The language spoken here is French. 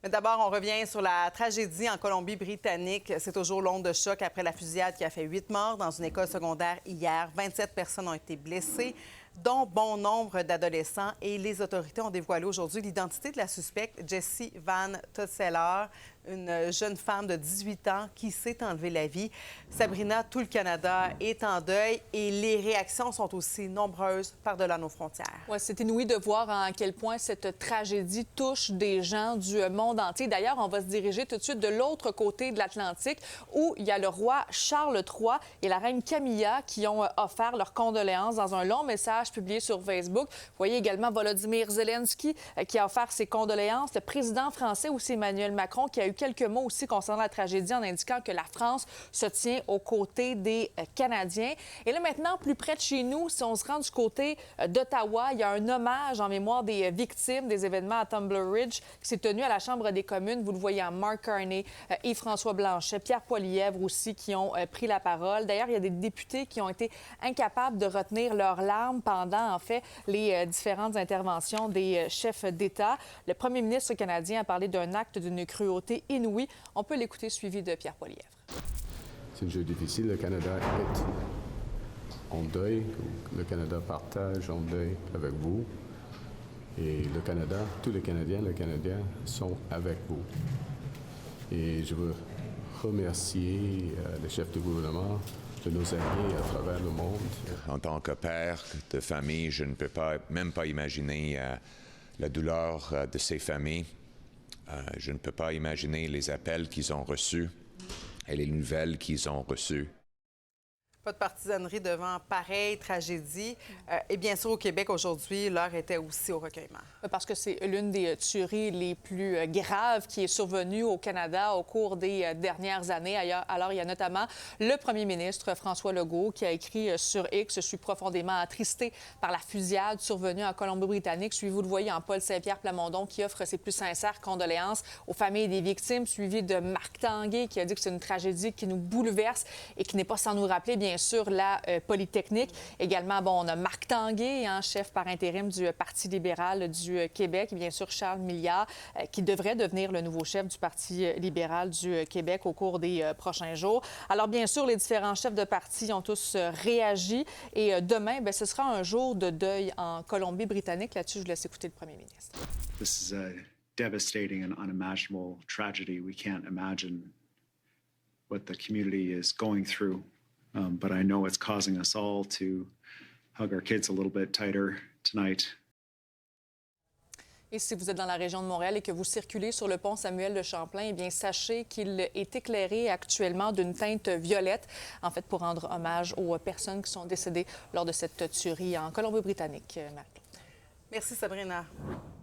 Mais d'abord, on revient sur la tragédie en Colombie-Britannique. C'est toujours l'onde de choc après la fusillade qui a fait 8 morts dans une école secondaire hier. 27 personnes ont été blessées, dont bon nombre d'adolescents. Et les autorités ont dévoilé aujourd'hui l'identité de la suspecte, Jessie Van Tosseller, une jeune femme de 18 ans qui s'est enlevé la vie. Sabrina, tout le Canada est en deuil et les réactions sont aussi nombreuses par-delà nos frontières. Oui, c'est inouï de voir à quel point cette tragédie touche des gens du monde entier. D'ailleurs, on va se diriger tout de suite de l'autre côté de l'Atlantique où il y a le roi Charles III et la reine Camilla qui ont offert leurs condoléances dans un long message publié sur Facebook. Vous voyez également Volodymyr Zelensky qui a offert ses condoléances. Le président français aussi, Emmanuel Macron, qui a eu quelques mots aussi concernant la tragédie en indiquant que la France se tient aux côtés des Canadiens. Et là, maintenant, plus près de chez nous, si on se rend du côté d'Ottawa, il y a un hommage en mémoire des victimes des événements à Tumbler Ridge qui s'est tenu à la Chambre des communes. Vous le voyez en Mark Carney, Yves-François Blanchet, Pierre Poilievre aussi qui ont pris la parole. D'ailleurs, il y a des députés qui ont été incapables de retenir leurs larmes pendant, en fait, les différentes interventions des chefs d'État. Le premier ministre canadien a parlé d'un acte d'une cruauté inouïe. On peut l'écouter, suivi de Pierre Poilievre. C'est un jeu difficile. Le Canada est en deuil. Le Canada partage en deuil avec vous. Et le Canada, tous les Canadiens sont avec vous. Et je veux remercier le chef du gouvernement de nos alliés à travers le monde. En tant que père de famille, je ne peux même pas imaginer la douleur de ces familles. Je ne peux pas imaginer les appels qu'ils ont reçus et les nouvelles qu'ils ont reçues. Pas de partisanerie devant pareille tragédie. Et bien sûr, au Québec, aujourd'hui, l'heure était aussi au recueillement. Parce que c'est l'une des tueries les plus graves qui est survenue au Canada au cours des dernières années. Alors, il y a notamment le premier ministre François Legault qui a écrit sur X « Je suis profondément attristé par la fusillade survenue en Colombie-Britannique ». Suivi, vous le voyez, en Paul Saint-Pierre Plamondon qui offre ses plus sincères condoléances aux familles des victimes, suivi de Marc Tanguay qui a dit que c'est une tragédie qui nous bouleverse et qui n'est pas sans nous rappeler, bien sûr, la Polytechnique. Également, on a Marc Tanguay, chef par intérim du Parti libéral du Québec, et bien sûr Charles Milliard, qui devrait devenir le nouveau chef du Parti libéral du Québec au cours des prochains jours. Alors, bien sûr, les différents chefs de parti ont tous réagi et demain, ce sera un jour de deuil en Colombie-Britannique. Là-dessus, je vous laisse écouter le premier ministre. This is a devastating and unimaginable tragedy. We can't imagine what the community is going through. But I know it's causing us all to hug our kids a little bit tighter tonight. Et si vous êtes dans la région de Montréal et que vous circulez sur le pont Samuel de Champlain, eh bien, sachez qu'il est éclairé actuellement d'une teinte violette, en fait, pour rendre hommage aux personnes qui sont décédées lors de cette tuerie en Colombie-Britannique. Merci, Sabrina.